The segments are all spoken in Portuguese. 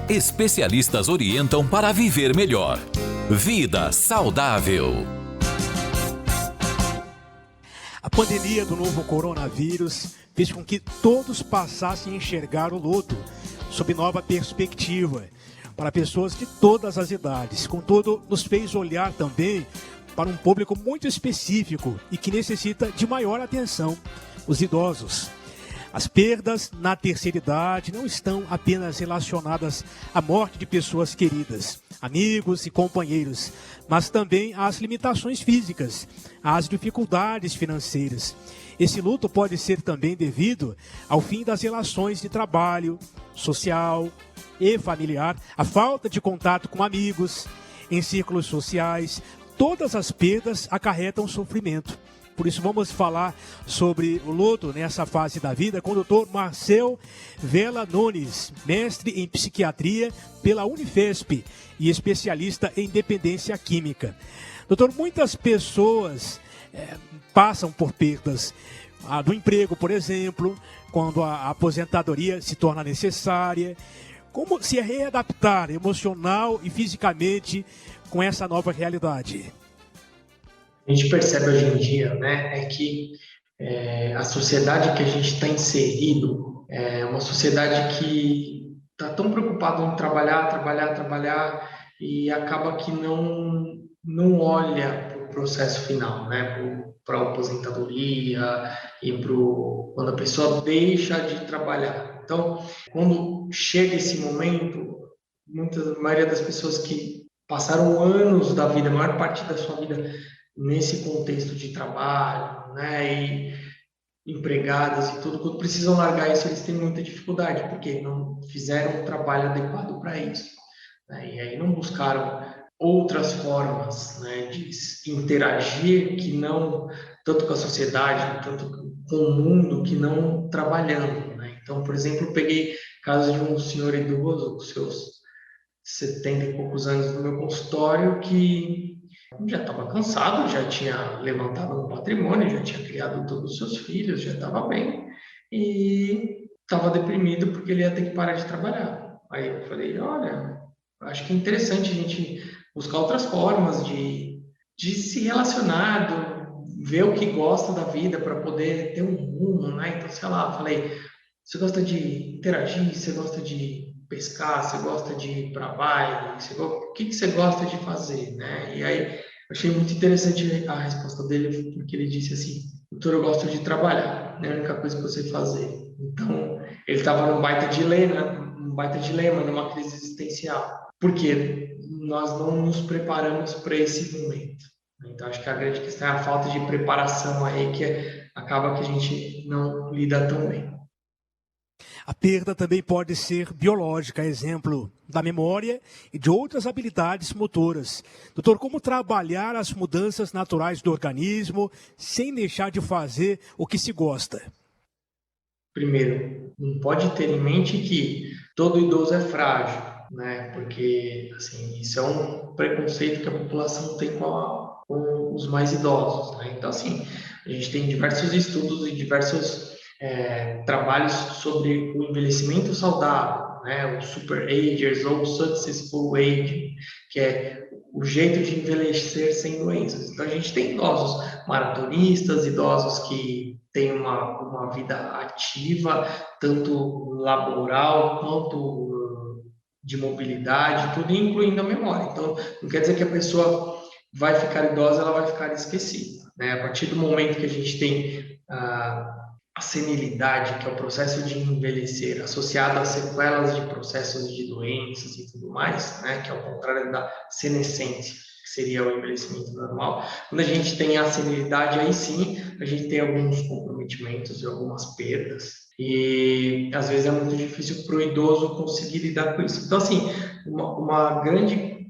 Especialistas orientam para viver melhor. Vida saudável. A pandemia do novo coronavírus fez com que todos passassem a enxergar o luto sob nova perspectiva, para pessoas de todas as idades. Contudo, nos fez olhar também para um público muito específico e que necessita de maior atenção, os idosos. As perdas na terceira idade não estão apenas relacionadas à morte de pessoas queridas, amigos e companheiros, mas também às limitações físicas, às dificuldades financeiras. Esse luto pode ser também devido ao fim das relações de trabalho, social e familiar, a falta de contato com amigos, em círculos sociais. Todas as perdas acarretam sofrimento. Por isso vamos falar sobre o luto nessa fase da vida com o Dr. Marcel Vela Nunes, mestre em psiquiatria pela Unifesp e especialista em dependência química. Doutor, muitas pessoas passam por perdas do emprego, por exemplo, quando a aposentadoria se torna necessária. Como se readaptar emocional e fisicamente com essa nova realidade? A gente percebe hoje em dia, né, que a sociedade que a gente está inserido é uma sociedade que está tão preocupada em trabalhar e acaba que não olha para o processo final, né, para a aposentadoria e quando a pessoa deixa de trabalhar. Então, quando chega esse momento, a maioria das pessoas que passaram anos da vida, a maior parte da sua vida nesse contexto de trabalho, né, e empregadas e tudo, quando precisam largar isso, eles têm muita dificuldade, porque não fizeram um trabalho adequado para isso, né, e aí não buscaram outras formas, né, de interagir que não, tanto com a sociedade, tanto com o mundo, que não trabalhando, né. Então, por exemplo, eu peguei caso de um senhor idoso, com seus 70 e poucos anos no meu consultório, que já estava cansado, já tinha levantado um patrimônio, já tinha criado todos os seus filhos, já estava bem e estava deprimido porque ele ia ter que parar de trabalhar. Aí eu falei, olha, acho que é interessante a gente buscar outras formas de se relacionar, ver o que gosta da vida para poder ter um rumo, né? Então, sei lá, eu falei, você gosta de interagir, você gosta de pescar, você gosta de ir para baile, o que você gosta de fazer, né? E aí, achei muito interessante a resposta dele, porque ele disse assim, doutor, eu gosto de trabalhar, é a única coisa que eu sei fazer. Então, ele estava num baita dilema, numa crise existencial, porque nós não nos preparamos para esse momento. Então, acho que a grande questão é a falta de preparação aí, que acaba que a gente não lida tão bem. A perda também pode ser biológica, exemplo da memória e de outras habilidades motoras. Doutor, como trabalhar as mudanças naturais do organismo sem deixar de fazer o que se gosta? Primeiro, não pode ter em mente que todo idoso é frágil, né? Porque assim, isso é um preconceito que a população tem com os mais idosos, né? Então, assim, a gente tem diversos estudos e diversos trabalhos sobre o envelhecimento saudável, né? O Super Agers ou Successful Aging, que é o jeito de envelhecer sem doenças. Então, a gente tem idosos maratonistas, idosos que têm uma vida ativa, tanto laboral quanto de mobilidade, tudo incluindo a memória. Então, não quer dizer que a pessoa vai ficar idosa, ela vai ficar esquecida, né? A partir do momento que a gente tem a senilidade, que é o processo de envelhecer, associado às sequelas de processos de doenças e tudo mais, né, que é o contrário da senescência, que seria o envelhecimento normal. Quando a gente tem a senilidade, aí sim, a gente tem alguns comprometimentos e algumas perdas, e às vezes é muito difícil para o idoso conseguir lidar com isso. Então, assim, uma grande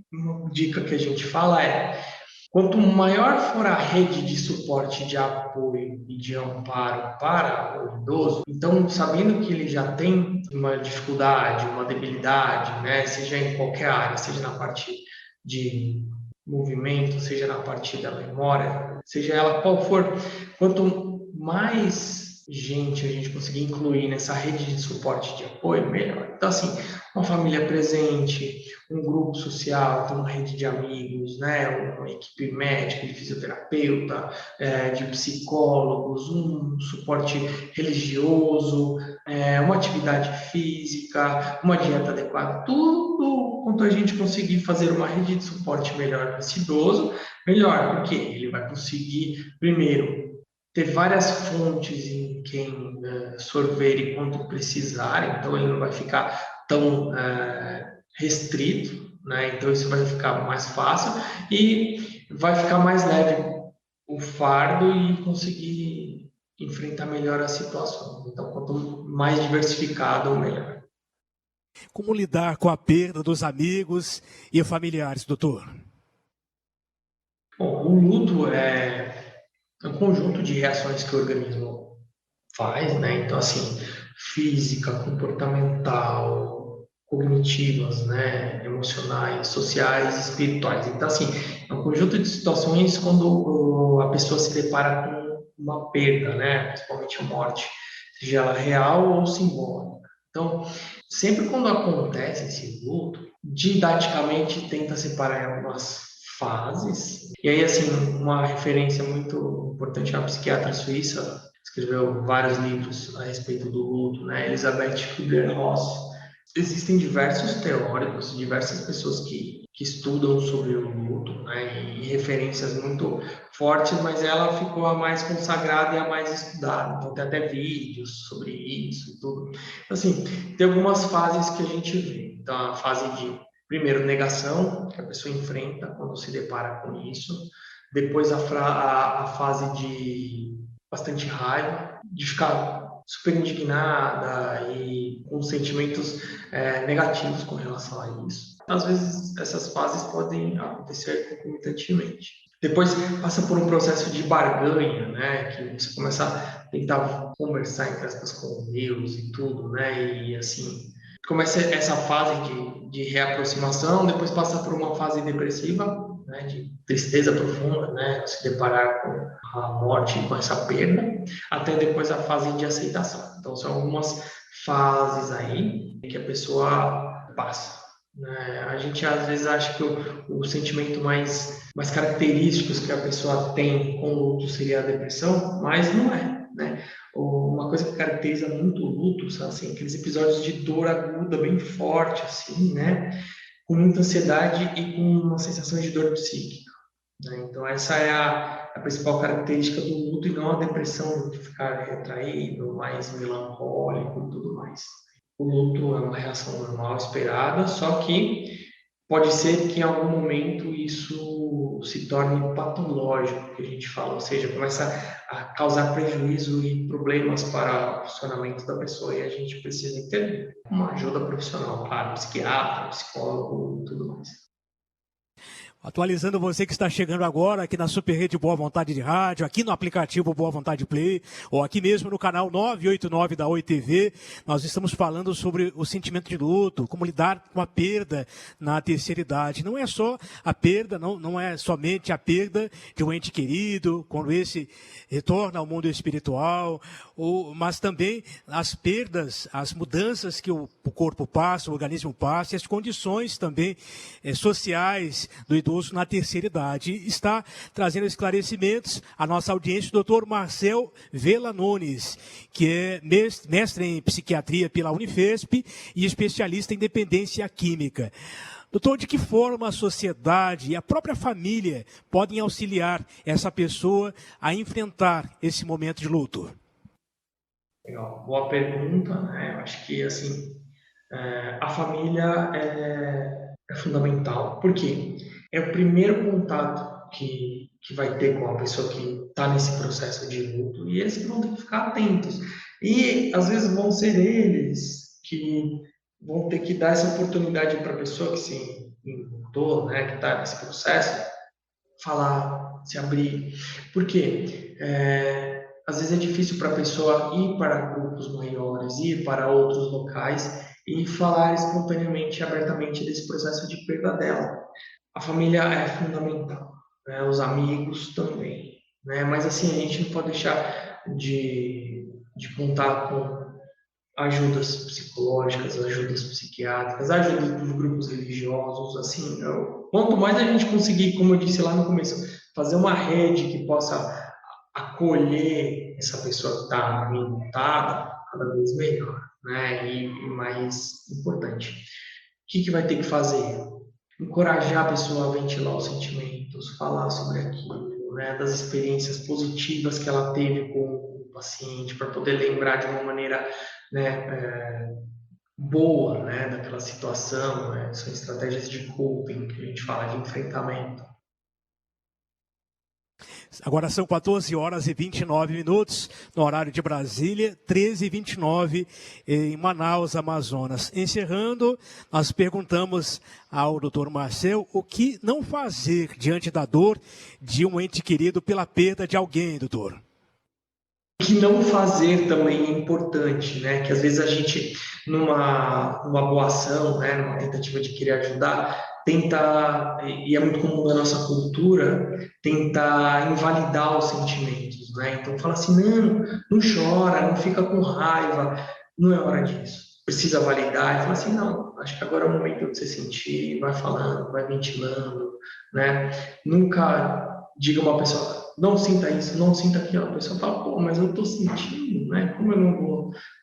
dica que a gente fala é: quanto maior for a rede de suporte, de apoio e de amparo para o idoso, então, sabendo que ele já tem uma dificuldade, uma debilidade, né, seja em qualquer área, seja na parte de movimento, seja na parte da memória, seja ela qual for, quanto mais gente a gente conseguir incluir nessa rede de suporte de apoio, melhor. Então, assim, uma família presente, um grupo social, então uma rede de amigos, né? Uma equipe médica, de fisioterapeuta, de psicólogos, um suporte religioso, uma atividade física, uma dieta adequada, tudo quanto a gente conseguir fazer uma rede de suporte melhor para esse idoso, melhor, porque ele vai conseguir, primeiro, ter várias fontes em quem sorver e quando precisar, então ele não vai ficar tão restrito, né? Então isso vai ficar mais fácil e vai ficar mais leve o fardo e conseguir enfrentar melhor as situações. Então, quanto mais diversificado, melhor. Como lidar com a perda dos amigos e familiares, doutor? Bom, o luto é um conjunto de reações que o organismo faz, né? Então, assim, física, comportamental, cognitivas, né? Emocionais, sociais, espirituais. Então, assim, é um conjunto de situações quando a pessoa se depara com uma perda, né? Principalmente a morte, seja ela real ou simbólica. Então, sempre quando acontece esse luto, didaticamente tenta separar em algumas fases. E aí, assim, uma referência muito importante é uma psiquiatra suíça, escreveu vários livros a respeito do luto, né? Elizabeth Kubler-Ross. Existem diversos teóricos, diversas pessoas que estudam sobre o luto, né? E referências muito fortes, mas ela ficou a mais consagrada e a mais estudada. Então tem até vídeos sobre isso e tudo. Então, assim, tem algumas fases que a gente vê. Então a fase de primeiro, negação, que a pessoa enfrenta quando se depara com isso. Depois, a fase de bastante raiva, de ficar super indignada e com sentimentos negativos com relação a isso. Às vezes, essas fases podem acontecer concomitantemente. Depois passa por um processo de barganha, né? Que você começa a tentar conversar entre aspas com Deus e tudo, né? E assim, começa essa fase de reaproximação, depois passa por uma fase depressiva, né, de tristeza profunda, né, se deparar com a morte, com essa perda, até depois a fase de aceitação. Então, são algumas fases aí que a pessoa passa. Né? A gente às vezes acha que o sentimento mais característico que a pessoa tem com o luto seria a depressão, mas não é, né? Uma coisa que caracteriza muito o luto são assim, aqueles episódios de dor aguda bem forte, assim, né? Com muita ansiedade e com uma sensação de dor psíquica. Né? Então, essa é a principal característica do luto e não a depressão, de ficar retraído, mais melancólico e tudo mais. O luto é uma reação normal, esperada, só que pode ser que em algum momento isso se torne patológico, que a gente fala, ou seja, começa a causar prejuízo e problemas para o funcionamento da pessoa e a gente precisa ter uma ajuda profissional, claro, psiquiatra, psicólogo e tudo mais. Atualizando você que está chegando agora aqui na Super Rede Boa Vontade de Rádio, aqui no aplicativo Boa Vontade Play, ou aqui mesmo no canal 989 da Oi TV, nós estamos falando sobre o sentimento de luto, como lidar com a perda na terceira idade. Não é só a perda, não é somente a perda de um ente querido, quando esse retorna ao mundo espiritual, mas também as perdas, as mudanças que o corpo passa, o organismo passa, e as condições também sociais do idoso na terceira idade. Está trazendo esclarecimentos à nossa audiência o doutor Marcel Vela Nunes, que é mestre em psiquiatria pela Unifesp e especialista em dependência química. Doutor, de que forma a sociedade e a própria família podem auxiliar essa pessoa a enfrentar esse momento de luto? Legal. Boa pergunta, né? Eu acho que assim a família é fundamental. Por quê? É o primeiro contato que vai ter com a pessoa que está nesse processo de luto e eles que vão ter que ficar atentos. E às vezes vão ser eles que vão ter que dar essa oportunidade para a pessoa que se lutou, né, que está nesse processo, falar, se abrir. Por quê? Às vezes é difícil para a pessoa ir para grupos maiores, ir para outros locais e falar espontaneamente, abertamente desse processo de perda dela. A família é fundamental, né? Os amigos também, né? Mas assim, a gente não pode deixar de de contar com ajudas psicológicas, ajudas psiquiátricas, ajuda dos grupos religiosos, assim, quanto mais a gente conseguir, como eu disse lá no começo, fazer uma rede que possa acolher essa pessoa que está enlutada, cada vez melhor, né? E mais importante, o que vai ter que fazer? Encorajar a pessoa a ventilar os sentimentos, falar sobre aquilo, né? Das experiências positivas que ela teve com o paciente, para poder lembrar de uma maneira, né, boa, né, daquela situação, né? São estratégias de coping, que a gente fala de enfrentamento. Agora são 14 horas e 29 minutos, no horário de Brasília, 13h29 em Manaus, Amazonas. Encerrando, nós perguntamos ao Dr. Marcel o que não fazer diante da dor de um ente querido pela perda de alguém, doutor. O que não fazer também é importante, né? Que às vezes a gente, numa boa ação, né, numa tentativa de querer ajudar, tenta, e é muito comum na nossa cultura, tentar invalidar os sentimentos, né? Então fala assim, não chora, não fica com raiva, não é hora disso. Precisa validar e fala assim, não, acho que agora é o momento de você sentir, vai falando, vai ventilando, né? Nunca diga uma pessoa, não sinta isso, não sinta aquilo. A pessoa fala, pô, mas eu estou sentindo, né? Como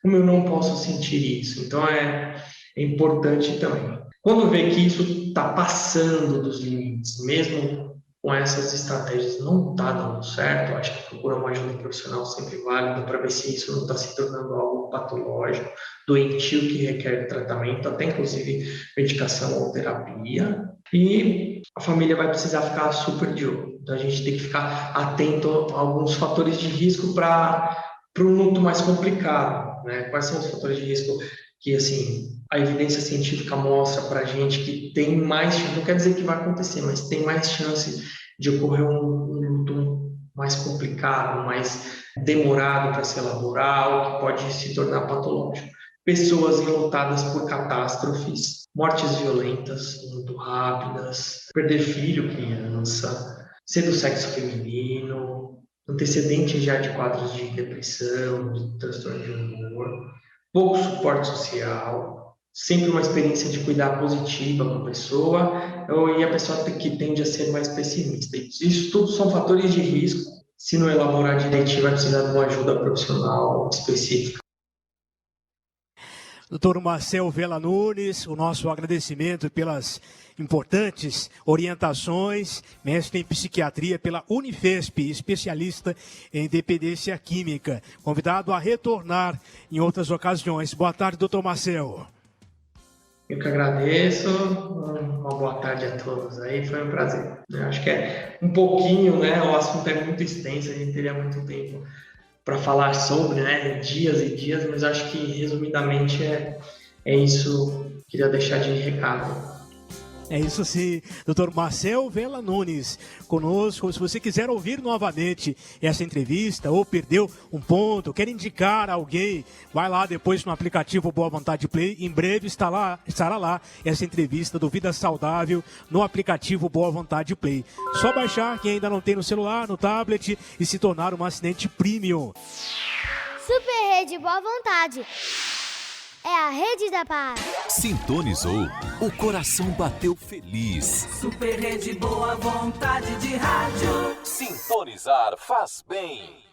eu não posso sentir isso? Então é importante também. Quando vê que isso está passando dos limites, mesmo com essas estratégias não está dando certo, acho que procurar uma ajuda profissional sempre válida para ver se isso não está se tornando algo patológico, doentio que requer tratamento, até inclusive medicação ou terapia. E a família vai precisar ficar super de olho. Então a gente tem que ficar atento a alguns fatores de risco para o luto mais complicado, né? Quais são os fatores de risco que, assim, a evidência científica mostra para a gente que tem mais, não quer dizer que vai acontecer, mas tem mais chance de ocorrer um luto mais complicado, mais demorado para se elaborar, ou que pode se tornar patológico. Pessoas enlutadas por catástrofes, mortes violentas, muito rápidas, perder filho, criança, ser do sexo feminino, antecedentes já de quadros de depressão, de transtorno de humor, pouco suporte social, sempre uma experiência de cuidar positiva com a pessoa, e a pessoa que tende a ser mais pessimista. Isso tudo são fatores de risco. Se não elaborar direitinho, vai precisar de uma ajuda profissional específica. Doutor Marcel Vela Nunes, o nosso agradecimento pelas importantes orientações, mestre em psiquiatria pela Unifesp, especialista em dependência química, convidado a retornar em outras ocasiões. Boa tarde, doutor Marcel. Eu que agradeço, uma boa tarde a todos aí, foi um prazer. Eu acho que é um pouquinho, né, o assunto é muito extenso, a gente teria muito tempo para falar sobre, né, dias e dias, mas acho que resumidamente é isso que queria deixar de recado. É isso sim, Dr. Marcel Vela Nunes, conosco. Se você quiser ouvir novamente essa entrevista ou perdeu um ponto, quer indicar alguém, vai lá depois no aplicativo Boa Vontade Play. Em breve estará lá essa entrevista do Vida Saudável no aplicativo Boa Vontade Play. Só baixar, quem ainda não tem no celular, no tablet, e se tornar um assinante premium. Super Rede Boa Vontade. É a rede da paz. Sintonizou, o coração bateu feliz. Super Rede Boa Vontade de rádio. Sintonizar faz bem.